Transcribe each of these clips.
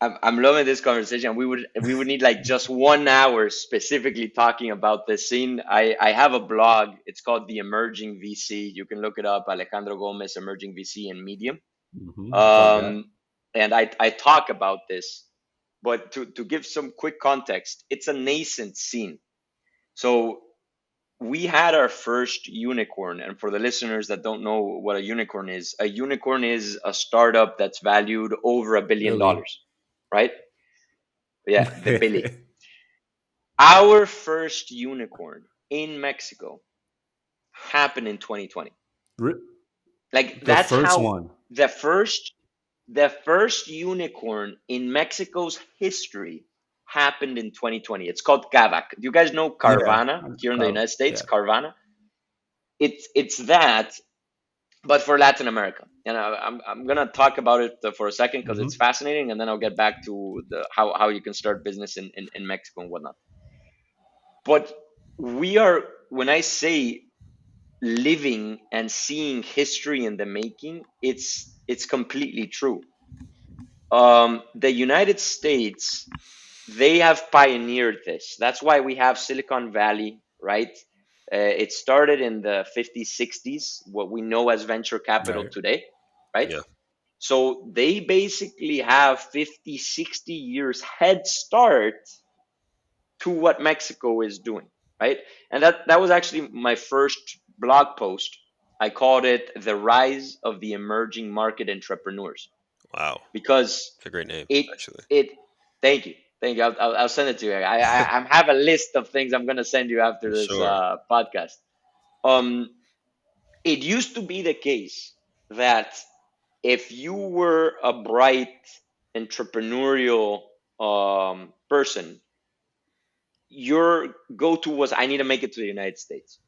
I'm loving this conversation. We would need like just 1 hour specifically talking about this scene. I have a blog. It's called The Emerging VC. You can look it up, Alejandro Gomez, Emerging VC in Medium. Plug that. And I talk about this, but to give some quick context, it's a nascent scene. So we had our first unicorn, and for the listeners that don't know what a unicorn is a startup that's valued over $1 billion, Billy. right? Yeah, the Billy. Our first unicorn in Mexico happened in 2020. Like The that's first how one. the first the first unicorn in Mexico's history happened in 2020. It's called Kavak. Do you guys know Yeah. Carvana here in the United States? Yeah. Carvana. It's that, but for Latin America. And I'm gonna talk about it for a second because it's Hmm. fascinating, and then I'll get back to the how you can start business in Mexico and whatnot. But we are, when I say living and seeing history in the making, it's completely true. The United States, they have pioneered this. That's why we have Silicon Valley, right? It started in the 50s, 60s, what we know as venture capital Right. today, right? Yeah. So they basically have 50, 60 years head start to what Mexico is doing, right? And that was actually my first blog post. I called it The Rise of the Emerging Market Entrepreneurs Wow. because It's a great name, it actually. it thank you. Thank you. I'll send it to you. I have a list of things I'm gonna send you after For this sure. podcast. Um, it used to be the case that if you were a bright entrepreneurial person, your go-to was I need to make it to the United States.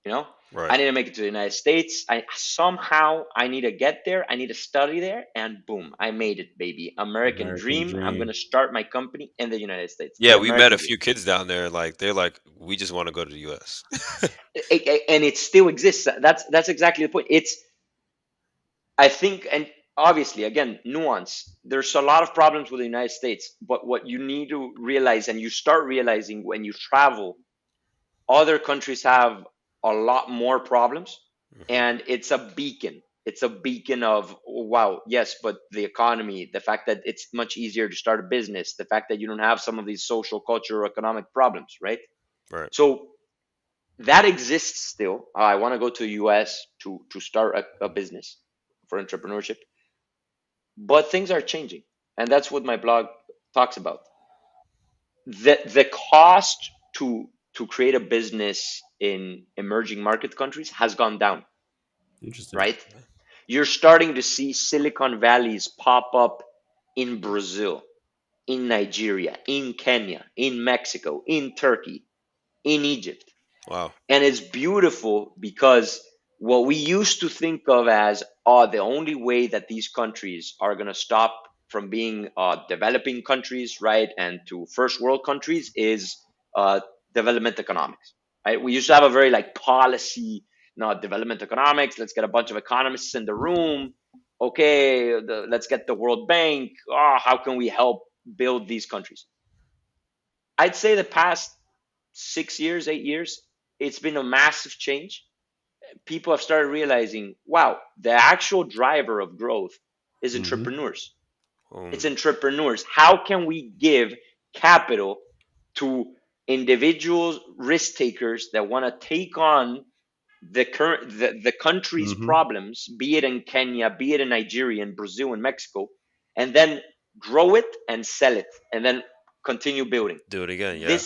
You know, I Right. need to make it to the United States. I need to get there. I need to study there, and boom, I made it, baby. American American dream. I'm gonna dream. start my company in the United States. Yeah, The we met a American dream, few kids down there. Like they're like, we just want to go to the U.S. and it still exists. That's exactly the point. It's I think, and obviously, again, nuance. There's a lot of problems with the United States, but what you need to realize, and you start realizing when you travel, other countries have a lot more problems, Hmm. and it's a beacon. It's a beacon of wow, yes, but the economy, the fact that it's much easier to start a business, the fact that you don't have some of these social, cultural, economic problems, right? Right. So that exists still. I want to go to the US to start a business for entrepreneurship, but things are changing, and that's what my blog talks about. The cost to create a business in emerging market countries has gone down, Interesting. right? You're starting to see Silicon Valleys pop up in Brazil, in Nigeria, in Kenya, in Mexico, in Turkey, in Egypt. Wow. And it's beautiful because what we used to think of as the only way that these countries are going to stop from being developing countries, right, and to first world countries is uh, development economics, right? We used to have a very like policy, not development economics. Let's get a bunch of economists in the room. Okay, let's get the World Bank. How can we help build these countries? I'd say the past 6 years, 8 years, it's been a massive change. People have started realizing, wow, the actual driver of growth is Hmm. entrepreneurs. It's Um, entrepreneurs. How can we give capital to individuals, risk takers that want to take on the country's Hmm. problems, be it in Kenya, be it in Nigeria, in Brazil, and Mexico, and then grow it and sell it, and then continue building. do it again. Yeah.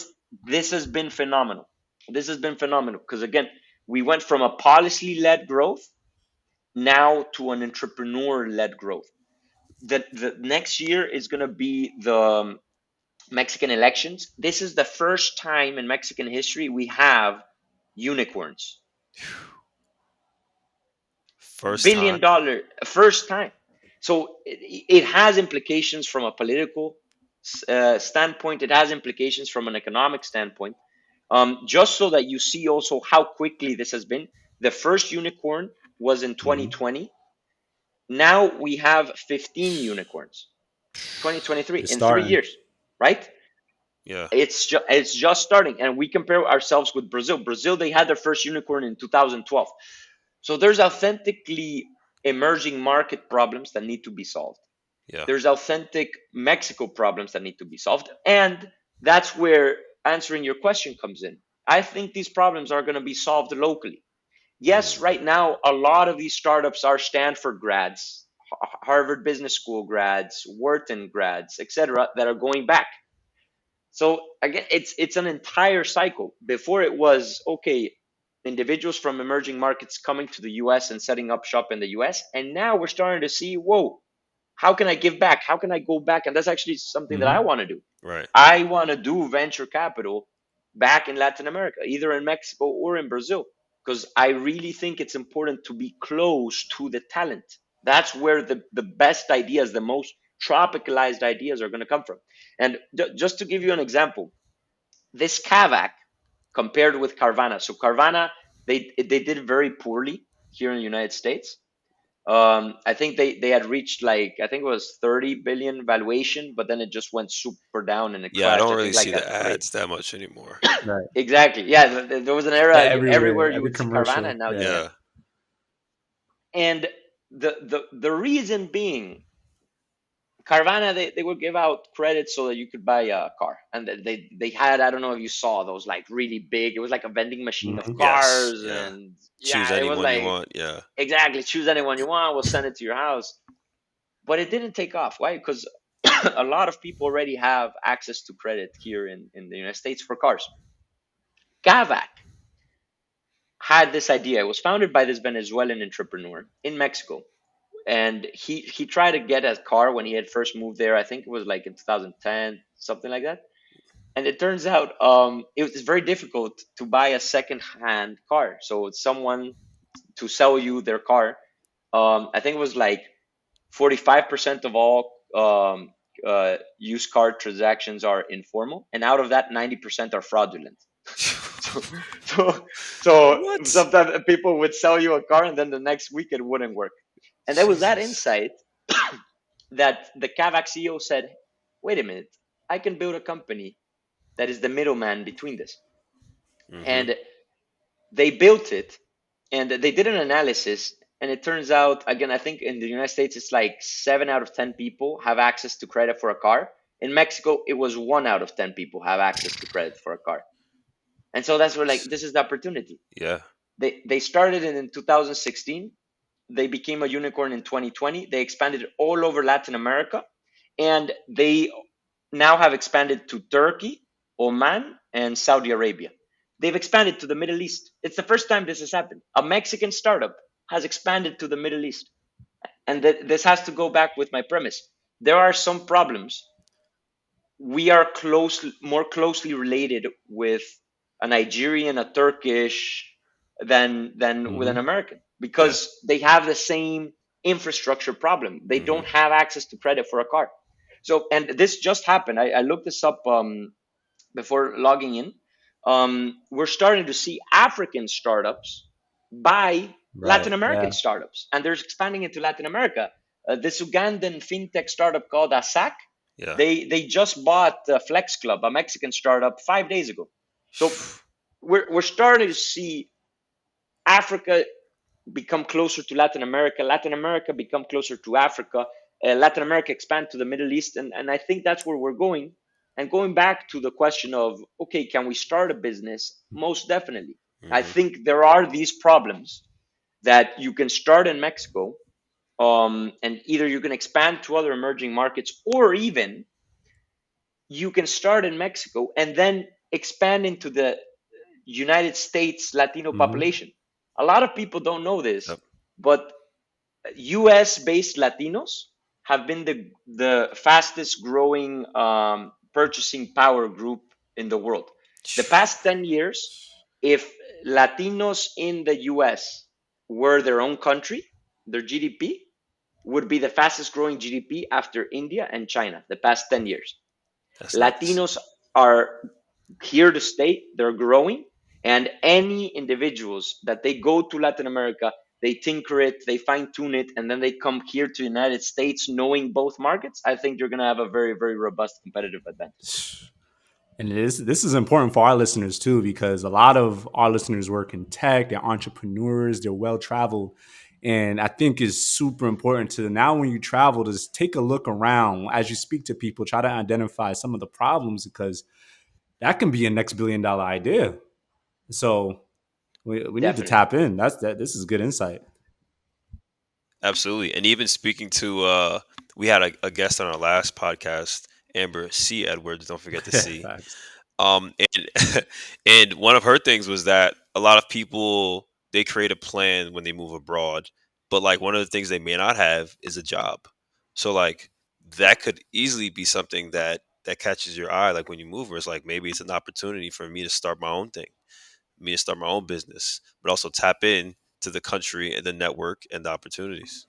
This has been phenomenal. This has been phenomenal because again, we went from a policy-led growth now to an entrepreneur-led growth. The next year is going to be the Mexican elections. This is the first time in Mexican history we have unicorns. First Billion time. dollar first time. So it has implications from a political standpoint. It has implications from an economic standpoint. Just so that you see also how quickly this has been. The first unicorn was in Hmm. 2020. Now we have 15 unicorns. 2023, It's in 3 years, right? Yeah. It's just starting, and we compare ourselves with Brazil. Brazil, they had their first unicorn in 2012. So there's authentically emerging market problems that need to be solved. Yeah. There's authentic Mexico problems that need to be solved, and that's where answering your question comes in. I think these problems are going to be solved locally. Yes, Mm. right now a lot of these startups are Stanford grads, Harvard Business School grads, Wharton grads, etc., that are going back. So again, it's an entire cycle. Before it was okay, individuals from emerging markets coming to the US and setting up shop in the US, and now we're starting to see, whoa, how can I give back? How can I go back? And that's actually something that I Hmm. want to do. Right. I want to do venture capital back in Latin America, either in Mexico or in Brazil, because I really think it's important to be close to the talent. That's where the best ideas, the most tropicalized ideas are going to come from. And just to give you an example, this Kavak compared with Carvana. So Carvana, they did very poorly here in the United States. I think they had reached like, I think it was 30 billion valuation, but then it just went super down and it Yeah, I crashed. don't I really think see like the at three. ads that much anymore. Right. Exactly. Yeah, there was an era everywhere Everywhere, you every would see Carvana, commercial. and now you Yeah. can't. Yeah. And the reason being, Carvana, they would give out credit so that you could buy a car, and they had, I don't know if you saw those, like really big. It was like a vending machine of Hmm. Yes. cars, Yeah. and Choose yeah, it was anyone you like want. Yeah. exactly, choose anyone you want. We'll send it to your house. But it didn't take off. Why? Because a lot of people already have access to credit here in the United States for cars. Gavac had this idea. It was founded by this Venezuelan entrepreneur in Mexico. And he tried to get a car when he had first moved there. I think it was like in 2010, something like that. And it turns out it was very difficult to buy a second-hand car. So someone to sell you their car, I think it was like 45% of all used car transactions are informal, and out of that, 90% are fraudulent. So, so, so What? sometimes people would sell you a car, and then the next week it wouldn't work. And there was that Jesus. insight that the Kavak CEO said, "Wait a minute, I can build a company that is the middleman between this." Mm-hmm. And they built it, and they did an analysis, and it turns out, again, I think in the United States it's like 7 out of 10 people have access to credit for a car. In Mexico it was 1 out of 10 people have access to credit for a car. And so that's where, like, this is the opportunity. Yeah. They started it in 2016. They became a unicorn in 2020. They expanded all over Latin America, and they now have expanded to Turkey, Oman, and Saudi Arabia. They've expanded to the Middle East. It's the first time this has happened. A Mexican startup has expanded to the Middle East. And this has to go back with my premise. There are some problems. We are more closely related with a Nigerian, a Turkish, than with an Hmm. American, Yeah. because they have the same infrastructure problem. They Mm-hmm. don't have access to credit for a car. So, and this just happened. I looked this up before logging in. We're starting to see African startups buy Latin Right. American Yeah. startups, and they're expanding into Latin America. This Ugandan fintech startup called ASAC, Yeah. they just bought Flex Club, a Mexican startup, 5 days ago. So we're starting to see Africa become closer to Latin America, Latin America become closer to Africa, Latin America expand to the Middle East, and I think that's where we're going. And going back to the question of, okay, can we start a business? Most definitely. I Mm-hmm. think there are these problems that you can start in Mexico, and either you can expand to other emerging markets, or even you can start in Mexico and then expand into the United States Latino Hmm. population. A lot of people don't know this, Yep. but US based Latinos have been the fastest growing purchasing power group in the world. The past 10 years, if Latinos in the US were their own country, their GDP would be the fastest growing GDP after India and China the past 10 years. That's nuts. Latinos are here to stay, they're growing, and any individuals that they go to Latin America they tinker it, they fine tune it, and then they come here to the United States knowing both markets, I think you're going to have a very, very robust competitive advantage. And this is important for our listeners too, because a lot of our listeners work in tech, they're entrepreneurs, they're well traveled. And I think it's super important to now when you travel to just take a look around as you speak to people, try to identify some of the problems because that can be a next $1 billion idea. So we need to Definitely. tap in. This is good insight. Absolutely. And even speaking to, we had a guest on our last podcast, Amber C. Edwards. Don't forget the C. Facts. And and one of her things was that a lot of people they create a plan when they move abroad, but like one of the things they may not have is a job. So like that could easily be something that catches your eye. Like when you move, where it's like maybe it's an opportunity for me to start my own thing, me to start my own business, but also tap in to the country and the network and the opportunities.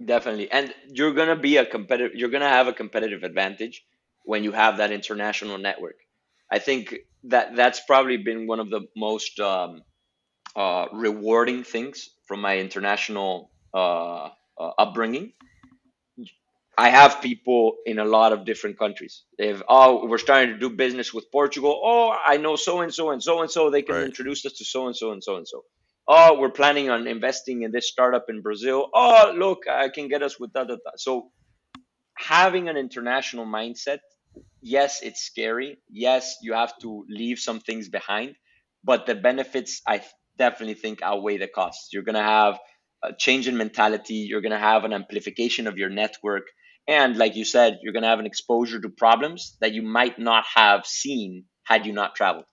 Definitely. And you're going to be a competitive, you're going to have a competitive advantage when you have that international network. I think that that's probably been one of the most rewarding things from my international upbringing. I have people in a lot of different countries. If we're starting to do business with Portugal, I know so and so and so and so. They can Right. introduce us to so and so and so and so. We're planning on investing in this startup in Brazil. Look, I can get us with that. So having an international mindset, yes, it's scary. Yes, you have to leave some things behind, but the benefits, definitely think outweigh the costs. You're going to have a change in mentality. You're going to have an amplification of your network. And like you said, you're going to have an exposure to problems that you might not have seen had you not traveled.